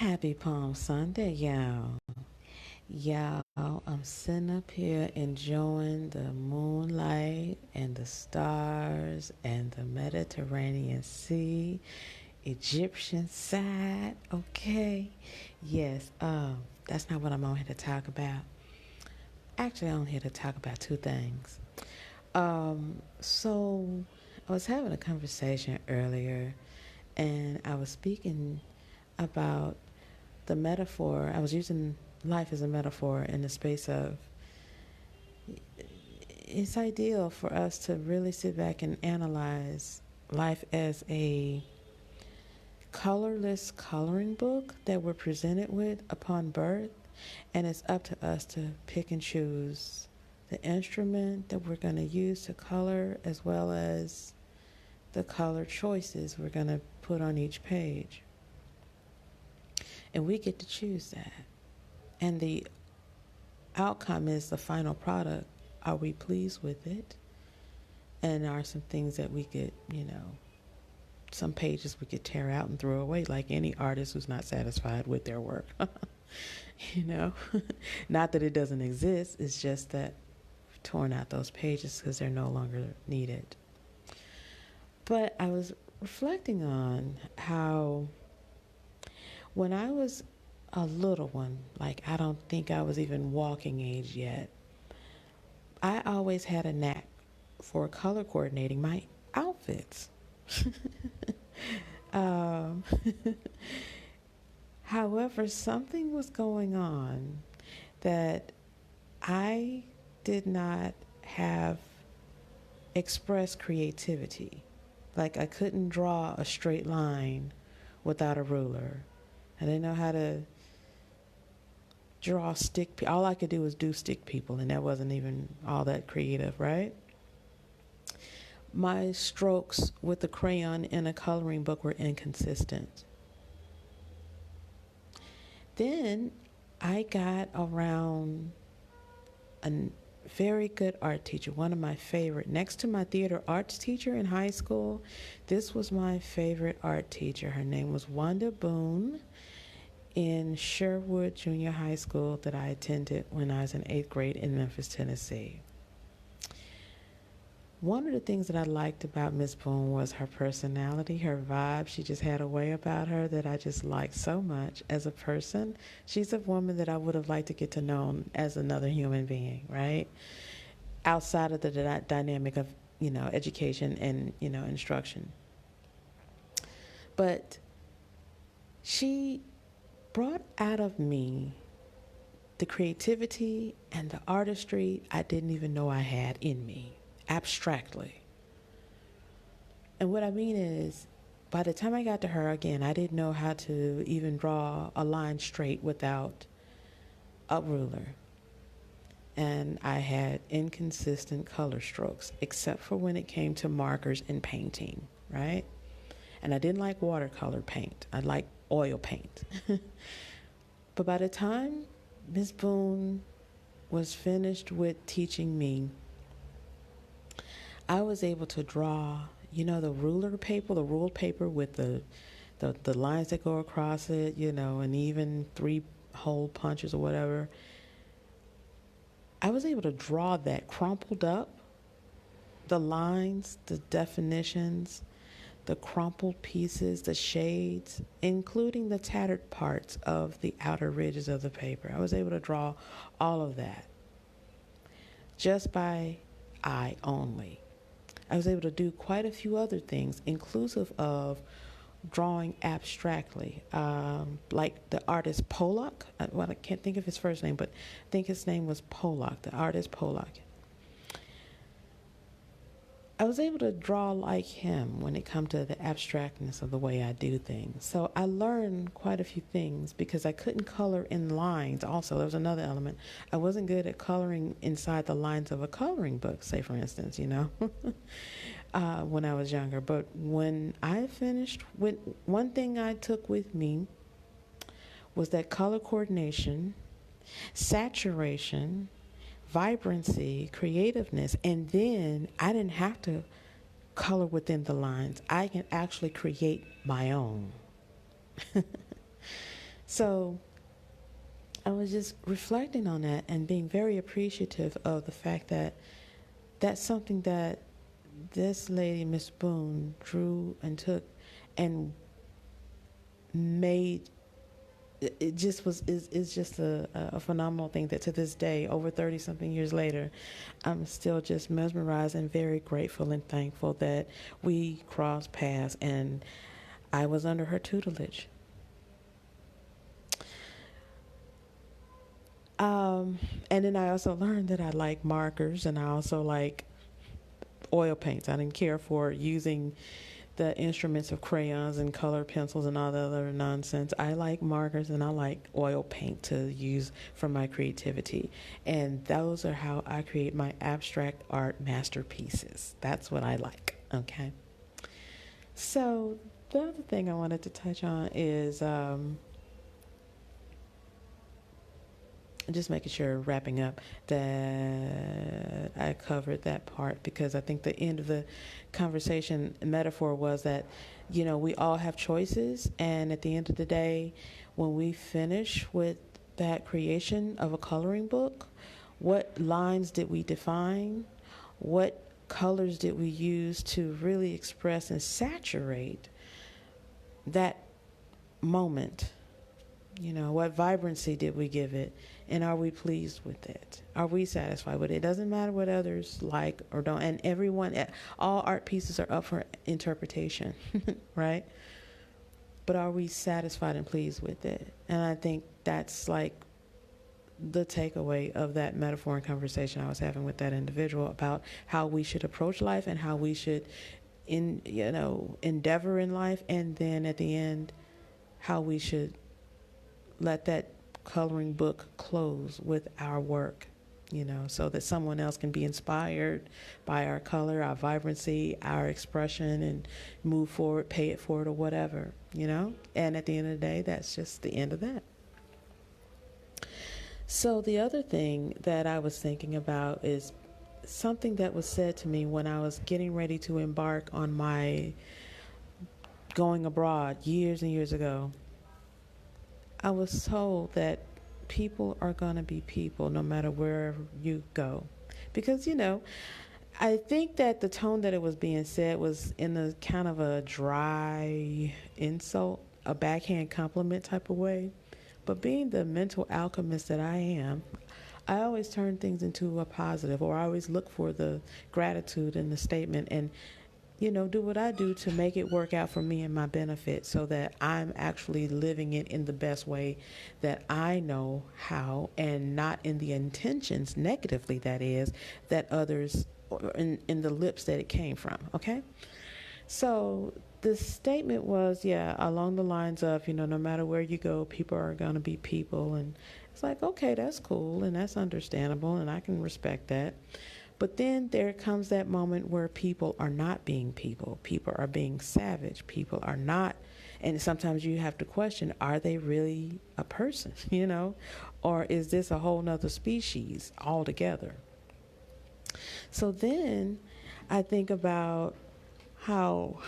Happy Palm Sunday, y'all. Y'all, I'm sitting up here enjoying the moonlight and the stars and the Mediterranean Sea, Egyptian side, okay? Yes, that's not what I'm on here to talk about. Actually, I'm here to talk about two things. So I was having a conversation earlier and I was speaking about the metaphor. I was using life as a metaphor in the space of it's ideal for us to really sit back and analyze life as a colorless coloring book that we're presented with upon birth, and it's up to us to pick and choose the instrument that we're going to use to color as well as the color choices we're going to put on each page. And we get to choose that. And the outcome is the final product. Are we pleased with it? And are some things that we could, some pages we could tear out and throw away, like any artist who's not satisfied with their work. you know, Not that it doesn't exist, it's just that we've torn out those pages because they're no longer needed. But I was reflecting on how when I was a little one, like I don't think I was even walking age yet, I always had a knack for color coordinating my outfits. um, However, something was going on that I did not have express creativity. Like I couldn't draw a straight line without a ruler. I didn't know how to draw stick. All I could do was do stick people, and that wasn't even all that creative, right? My strokes with the crayon in a coloring book were inconsistent. Then I got around a very good art teacher, one of my favorite. Next to my theater arts teacher in high school, this was my favorite art teacher. Her name was Wanda Boone in Sherwood Junior High School that I attended when I was in 8th grade in Memphis, Tennessee. One of the things that I liked about Miss Boone was her personality, her vibe. She just had a way about her that I just liked so much as a person. She's a woman that I would have liked to get to know as another human being, right? Outside of the dynamic of, education and, instruction. But she brought out of me the creativity and the artistry I didn't even know I had in me, abstractly. And what I mean is, by the time I got to her, again, I didn't know how to even draw a line straight without a ruler. And I had inconsistent color strokes, except for when it came to markers and painting, right? And I didn't like watercolor paint. I liked oil paint. But by the time Miss Boone was finished with teaching me, I was able to draw, the ruler paper, the ruled paper with the lines that go across it, and even 3-hole punches or whatever. I was able to draw that crumpled up, the lines, the definitions, the crumpled pieces, the shades, including the tattered parts of the outer ridges of the paper. I was able to draw all of that just by eye only. I was able to do quite a few other things, inclusive of drawing abstractly, like the artist Pollock. Well, I can't think of his first name, but I think his name was Pollock, the artist Pollock. I was able to draw like him when it comes to the abstractness of the way I do things. So I learned quite a few things because I couldn't color in lines. Also, there was another element. I wasn't good at coloring inside the lines of a coloring book, say for instance, when I was younger. But when I finished, one thing I took with me was that color coordination, saturation, vibrancy, creativeness, and then I didn't have to color within the lines. I can actually create my own. So I was just reflecting on that and being very appreciative of the fact that that's something that this lady, Miss Boone, drew and took and made. It just was is just a phenomenal thing that to this day, over 30 something years later, I'm still just mesmerized and very grateful and thankful that we crossed paths and I was under her tutelage. And then I also learned that I like markers and I also like oil paints. I didn't care for using the instruments of crayons and color pencils and all the other nonsense. I like markers and I like oil paint to use for my creativity. And those are how I create my abstract art masterpieces. That's what I like. Okay. So the other thing I wanted to touch on is just making sure, wrapping up, that I covered that part because I think the end of the conversation metaphor was that, we all have choices. And at the end of the day, when we finish with that creation of a coloring book, what lines did we define? What colors did we use to really express and saturate that moment? What vibrancy did we give it? And are we pleased with it? Are we satisfied with it? It doesn't matter what others like or don't. And all art pieces are up for interpretation, right? But are we satisfied and pleased with it? And I think that's like the takeaway of that metaphor and conversation I was having with that individual about how we should approach life and how we should endeavor in life, and then at the end how we should let that coloring book close with our work, so that someone else can be inspired by our color, our vibrancy, our expression, and move forward, pay it forward, or whatever, And at the end of the day, that's just the end of that. So the other thing that I was thinking about is something that was said to me when I was getting ready to embark on my going abroad years and years ago. I was told that people are going to be people no matter where you go. Because, I think that the tone that it was being said was in a kind of a dry insult, a backhand compliment type of way. But being the mental alchemist that I am, I always turn things into a positive, or I always look for the gratitude in the statement and do what I do to make it work out for me and my benefit so that I'm actually living it in the best way that I know how, and not in the intentions, negatively that is, that others, in the lips that it came from, okay? So the statement was, along the lines of, no matter where you go, people are going to be people. And it's like, okay, that's cool and that's understandable and I can respect that. But then there comes that moment where people are not being people. People are being savage. People are not. And sometimes you have to question, are they really a person, Or is this a whole nother species altogether? So then I think about how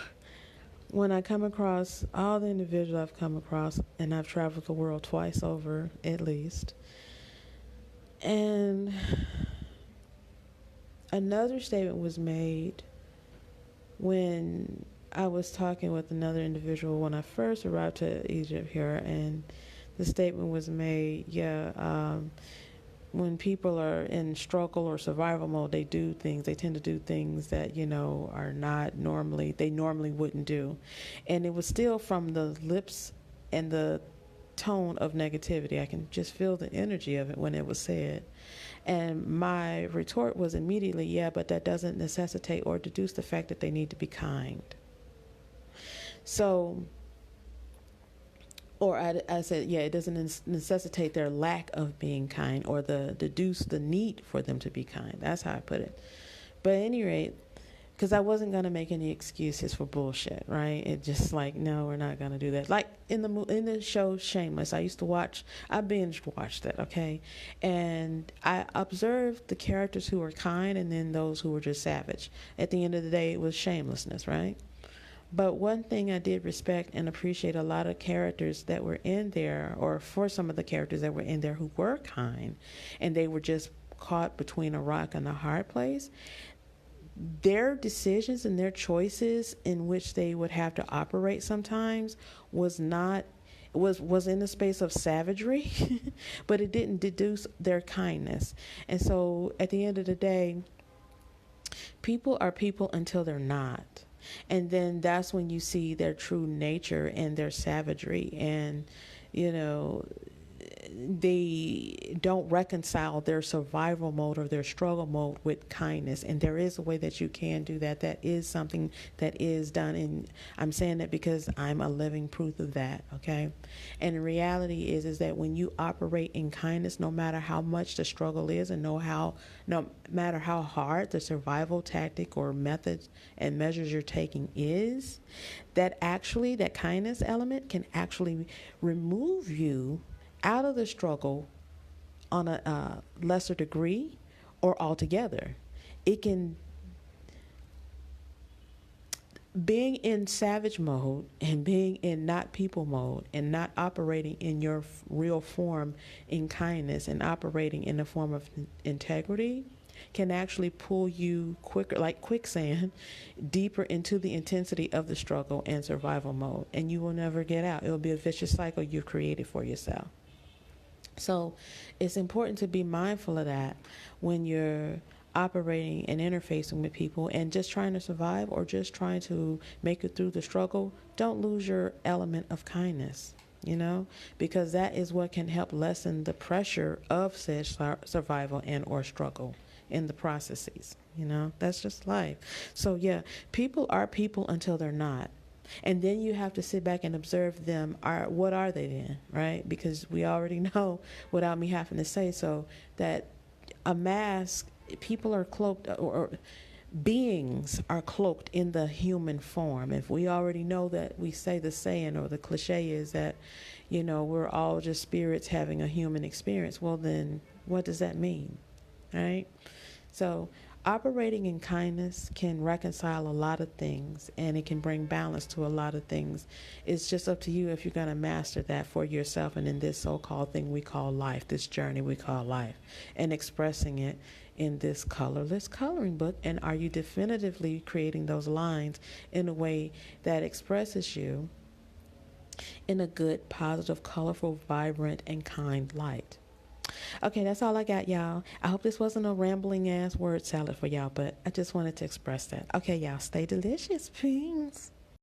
when I come across all the individuals I've come across, and I've traveled the world twice over at least, and another statement was made when I was talking with another individual when I first arrived to Egypt here, and the statement was made, when people are in struggle or survival mode, they tend to do things that, are not they normally wouldn't do. And it was still from the lips and the tone of negativity. I can just feel the energy of it when it was said. And my retort was immediately, but that doesn't necessitate or deduce the fact that they need to be kind. So, or I said, it doesn't necessitate their lack of being kind or deduce the need for them to be kind. That's how I put it. But at any rate, because I wasn't going to make any excuses for bullshit, right? It just like, no, we're not going to do that. Like in the show Shameless, I binge watched that, okay? And I observed the characters who were kind and then those who were just savage. At the end of the day, it was shamelessness, right? But one thing I did respect and appreciate, a lot of characters that were in there, or for some of the characters that were in there who were kind, and they were just caught between a rock and a hard place, their decisions and their choices in which they would have to operate sometimes was not was in the space of savagery, but it didn't deduce their kindness. And so at the end of the day, people are people until they're not. And then that's when you see their true nature and their savagery. And, you know, they don't reconcile their survival mode or their struggle mode with kindness. And there is a way that you can do that. That is something that is done. And I'm saying that because I'm a living proof of that. Okay. And the reality is that when you operate in kindness, no matter how much the struggle is, and no matter how hard the survival tactic or methods and measures you're taking is, that kindness element can actually remove you out of the struggle on a lesser degree or altogether. It can, being in savage mode and being in not people mode and not operating in your real form in kindness and operating in a form of integrity can actually pull you quicker, like quicksand, deeper into the intensity of the struggle and survival mode. And you will never get out. It will be a vicious cycle you've created for yourself. So it's important to be mindful of that when you're operating and interfacing with people and just trying to survive or just trying to make it through the struggle. Don't lose your element of kindness, because that is what can help lessen the pressure of said survival and or struggle in the processes. That's just life. So yeah, people are people until they're not. And then you have to sit back and observe them. What are they then, right? Because we already know, without me having to say so, that a mask, people are cloaked, or beings are cloaked in the human form. If we already know that, we say the saying or the cliche is that, we're all just spirits having a human experience. Well, then what does that mean, right? So operating in kindness can reconcile a lot of things, and it can bring balance to a lot of things. It's just up to you if you're going to master that for yourself and in this so-called thing we call life, this journey we call life, and expressing it in this colorless coloring book. And are you definitively creating those lines in a way that expresses you in a good, positive, colorful, vibrant, and kind light? Okay, that's all I got, y'all. I hope this wasn't a rambling ass word salad for y'all, but I just wanted to express that. Okay, y'all, stay delicious. Peace.